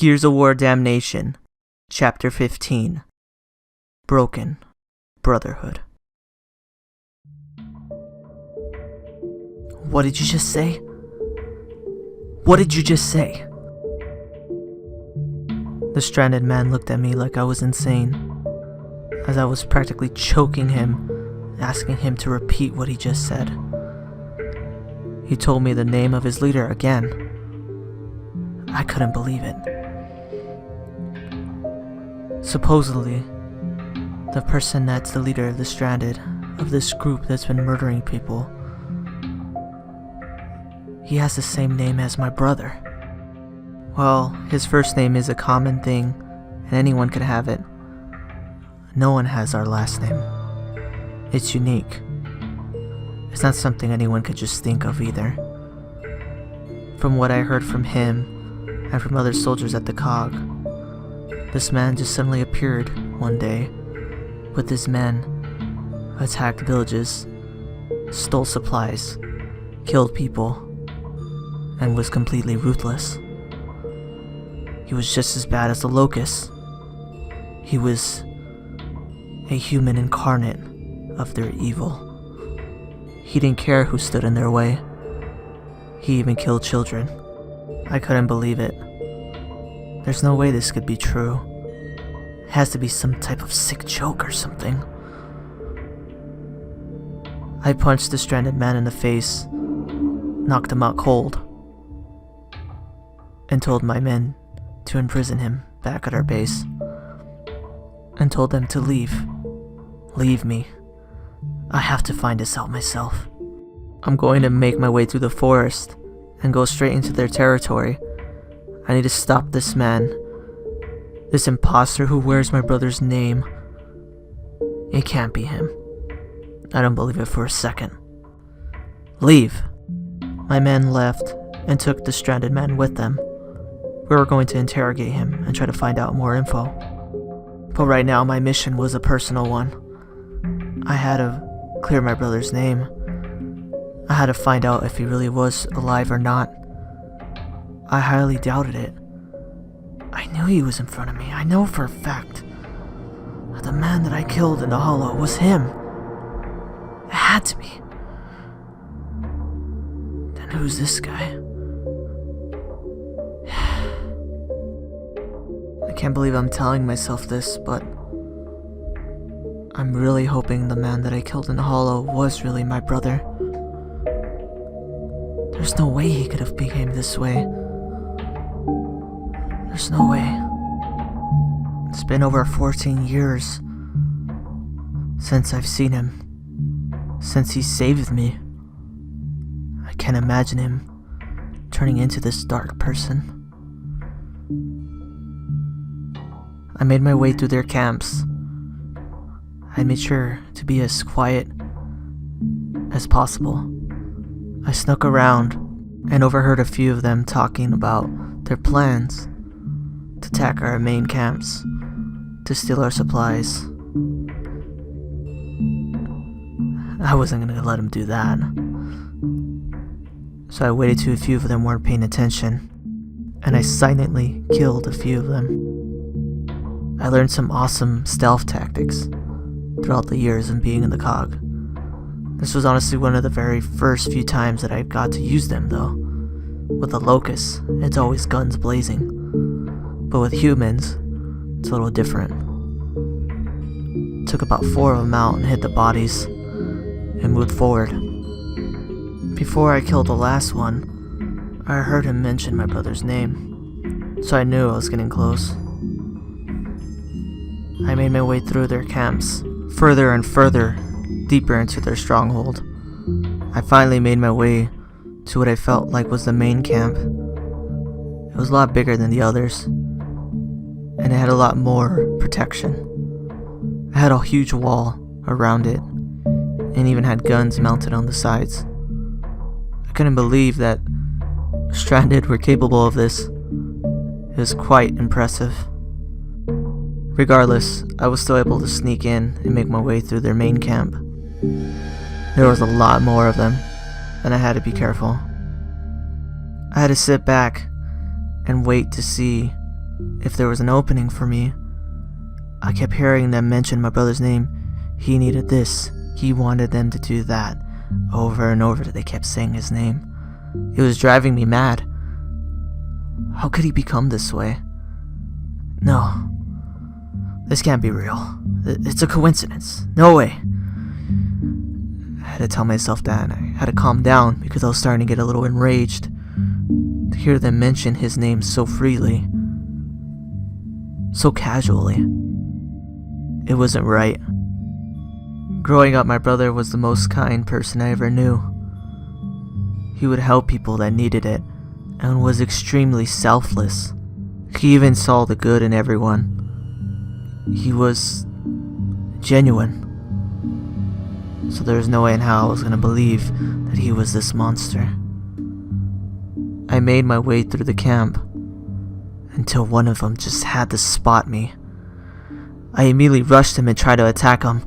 Gears of War Damnation, Chapter 15. Broken Brotherhood. What did you just say? What did you just say? The stranded man looked at me like I was insane, as I was practically choking him, asking him to repeat what he just said. He told me the name of his leader again. I couldn't believe it. Supposedly, the person that's the leader of the stranded, of this group that's been murdering people, he has the same name as my brother. Well, his first name is a common thing, and anyone could have it. No one has our last name. It's unique. It's not something anyone could just think of either. From what I heard from him, and from other soldiers at the COG, this man just suddenly appeared one day with his men, attacked villages, stole supplies, killed people, and was completely ruthless. He was just as bad as the locusts. He was a human incarnate of their evil. He didn't care who stood in their way. He even killed children. I couldn't believe it. There's no way this could be true. It has to be some type of sick joke or something. I punched the stranded man in the face, knocked him out cold, and told my men to imprison him back at our base, and told them to leave. Leave me. I have to find this out myself. I'm going to make my way through the forest and go straight into their territory. I need to stop this man, this imposter who wears my brother's name. It can't be him. I don't believe it for a second. Leave. My men left and took the stranded man with them. We were going to interrogate him and try to find out more info. But right now my mission was a personal one. I had to clear my brother's name. I had to find out if he really was alive or not. I highly doubted it. I knew he was in front of me. I know for a fact that the man that I killed in the hollow was him. It had to be. Then who's this guy? I can't believe I'm telling myself this, but I'm really hoping the man that I killed in the hollow was really my brother. There's no way he could have become this way. There's no way. It's been over 14 years since I've seen him, since he saved me. I can't imagine him turning into this dark person. I made my way through their camps. I made sure to be as quiet as possible. I snuck around and overheard a few of them talking about their plans to attack our main camps, to steal our supplies. I wasn't going to let them do that. So I waited till a few of them weren't paying attention, and I silently killed a few of them. I learned some awesome stealth tactics throughout the years of being in the COG. This was honestly one of the very first few times that I got to use them, though. With the locusts, it's always guns blazing. But with humans, it's a little different. Took about 4 of them out and hit the bodies, and moved forward. Before I killed the last one, I heard him mention my brother's name, so I knew I was getting close. I made my way through their camps, further and further, deeper into their stronghold. I finally made my way to what I felt like was the main camp. It was a lot bigger than the others, and it had a lot more protection. It had a huge wall around it, and even had guns mounted on the sides. I couldn't believe that Stranded were capable of this. It was quite impressive. Regardless, I was still able to sneak in and make my way through their main camp. There was a lot more of them, and I had to be careful. I had to sit back and wait to see if there was an opening for me. I kept hearing them mention my brother's name. He needed this. He wanted them to do that. Over and over, they kept saying his name. It was driving me mad. How could he become this way? No. This can't be real. It's a coincidence. No way. I had to tell myself that, and I had to calm down because I was starting to get a little enraged to hear them mention his name so freely, so casually. It wasn't right. Growing up, my brother was the most kind person I ever knew. He would help people that needed it and was extremely selfless. He even saw the good in everyone. He was genuine. So there was no way in hell I was going to believe that he was this monster. I made my way through the camp until one of them just had to spot me. I immediately rushed him and tried to attack him.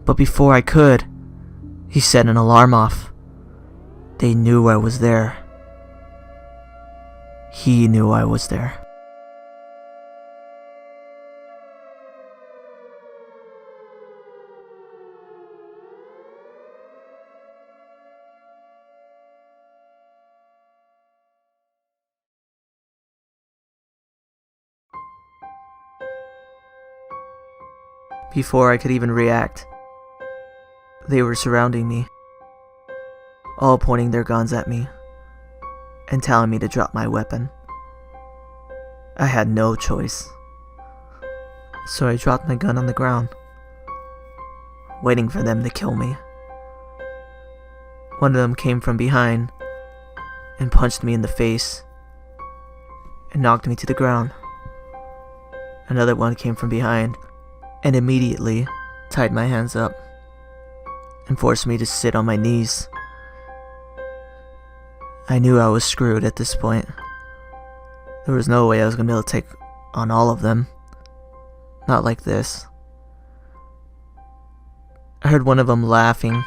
But before I could, he set an alarm off. They knew I was there. He knew I was there. Before I could even react, they were surrounding me, all pointing their guns at me and telling me to drop my weapon. I had no choice, so I dropped my gun on the ground, waiting for them to kill me. One of them came from behind and punched me in the face and knocked me to the ground. Another one came from behind and immediately tied my hands up and forced me to sit on my knees. I knew I was screwed at this point. There was no way I was going to be able to take on all of them. Not like this. I heard one of them laughing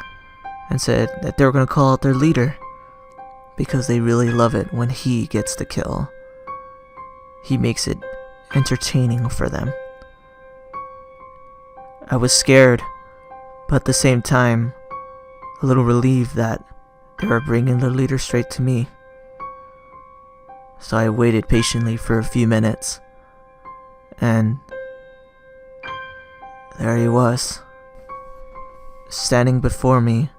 and said that they were going to call out their leader because they really love it when he gets the kill. He makes it entertaining for them. I was scared, but at the same time, a little relieved that they were bringing their leader straight to me. So I waited patiently for a few minutes, and there he was, standing before me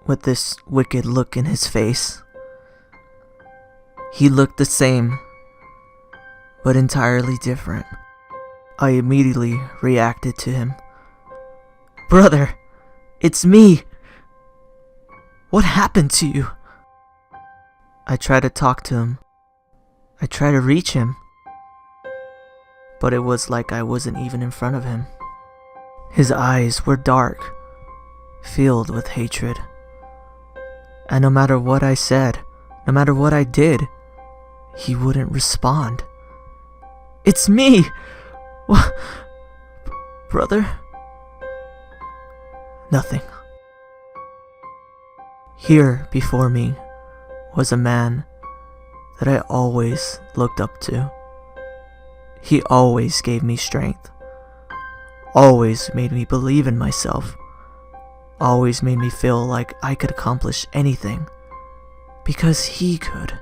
with this wicked look in his face. He looked the same, but entirely different. I immediately reacted to him. "Brother, it's me! What happened to you?" I tried to talk to him. I tried to reach him. But it was like I wasn't even in front of him. His eyes were dark, filled with hatred. And no matter what I said, no matter what I did, he wouldn't respond. "It's me! What? Brother?" Nothing. Here before me was a man that I always looked up to. He always gave me strength, always made me believe in myself, always made me feel like I could accomplish anything, because he could.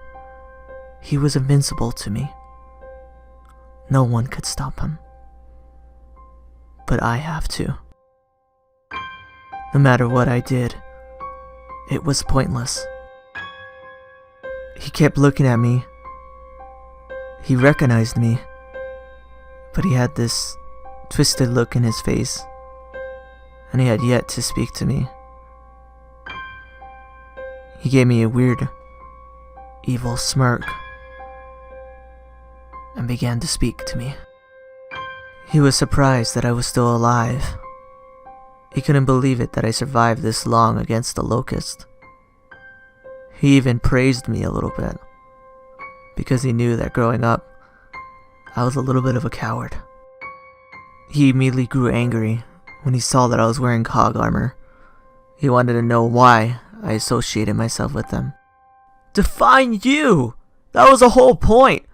He was invincible to me. No one could stop him. But I have to. No matter what I did, it was pointless. He kept looking at me. He recognized me, but he had this twisted look in his face, and he had yet to speak to me. He gave me a weird, evil smirk and began to speak to me. He was surprised that I was still alive. He couldn't believe it that I survived this long against the locust. He even praised me a little bit, because he knew that growing up, I was a little bit of a coward. He immediately grew angry when he saw that I was wearing cog armor. He wanted to know why I associated myself with them. "Define you! That was the whole point!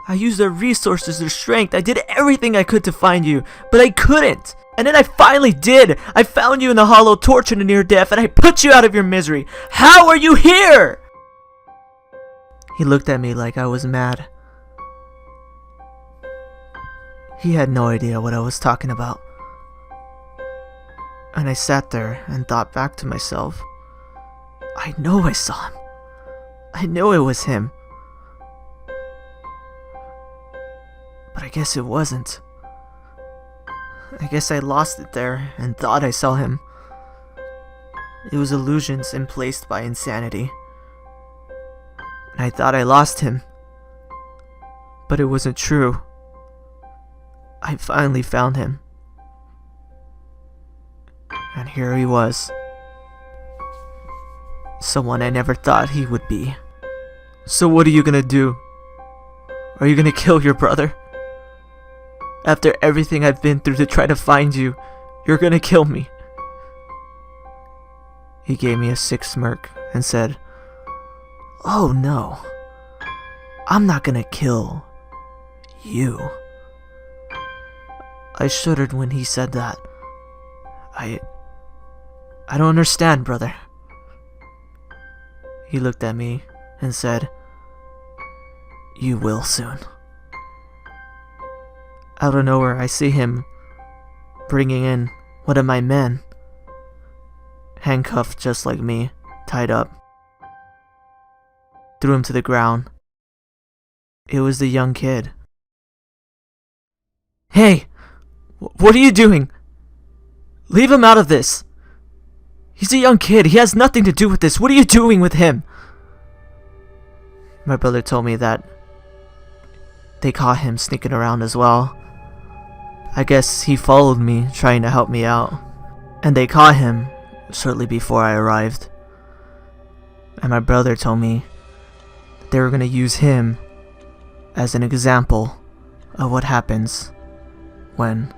I used their resources, their strength. I did everything I could to find you, but I couldn't. And then I finally did. I found you in the hollow, tortured and near death, and I put you out of your misery. How are you here? He looked at me like I was mad. He had no idea what I was talking about. And I sat there and thought back to myself. I know I saw him. I know it was him. But I guess it wasn't. I guess I lost it there and thought I saw him. It was illusions emplaced by insanity. And I thought I lost him. But it wasn't true. I finally found him. And here he was. Someone I never thought he would be. So what are you gonna do? Are you gonna kill your brother? After everything I've been through to try to find you, you're gonna kill me. He gave me a sick smirk and said, "Oh no, I'm not gonna kill you." I shuddered when he said that. I don't understand, brother. He looked at me and said, "You will soon." Out of nowhere, I see him bringing in one of my men, handcuffed just like me, tied up. Threw him to the ground. It was the young kid. "Hey, what are you doing? Leave him out of this. He's a young kid. He has nothing to do with this. What are you doing with him?" My brother told me that they caught him sneaking around as well. I guess he followed me, trying to help me out. And they caught him shortly before I arrived. And my brother told me they were going to use him as an example of what happens when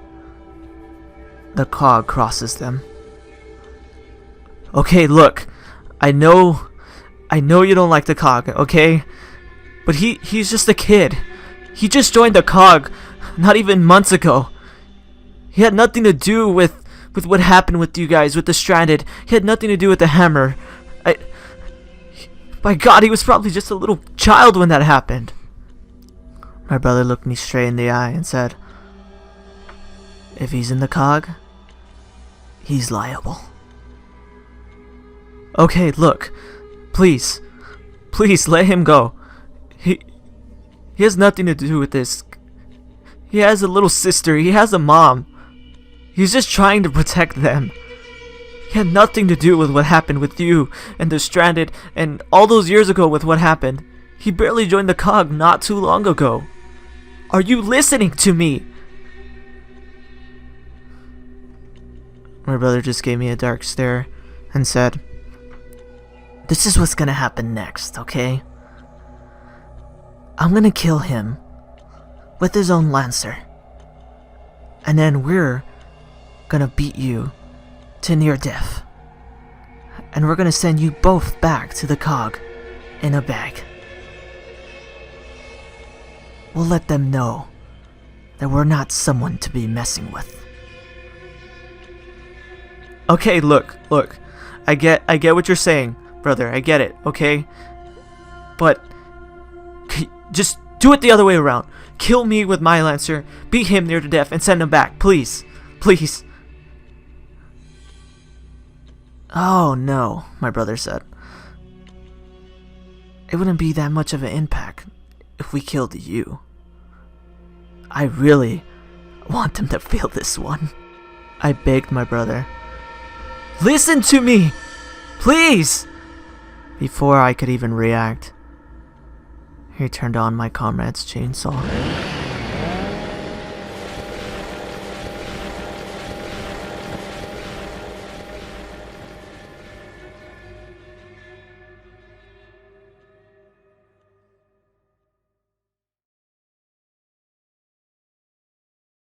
the cog crosses them. Okay, look, I know you don't like the cog, okay? But he's just a kid. He just joined the cog not even months ago. He had nothing to do with what happened with you guys, with the stranded. He had nothing to do with the hammer. By God, he was probably just a little child when that happened. My brother looked me straight in the eye and said, "If he's in the cog, he's liable." Okay, look, please let him go. He has nothing to do with this. He has a little sister, he has a mom. He's just trying to protect them. He had nothing to do with what happened with you and the stranded and all those years ago with what happened. He barely joined the cog not too long ago. Are you listening to me? My brother just gave me a dark stare and said, "This is what's gonna happen next, okay? I'm gonna kill him with his own lancer. And then we're gonna beat you to near death. And we're gonna send you both back to the cog in a bag. We'll let them know that we're not someone to be messing with." Okay, look. I get what you're saying, brother. I get it, okay? But just do it the other way around. Kill me with my lancer, beat him near to death, and send him back, please. Please. "Oh no," my brother said. "It wouldn't be that much of an impact if we killed you. I really want them to feel this one." I begged my brother, "Listen to me, please!" Before I could even react, he turned on my comrade's chainsaw.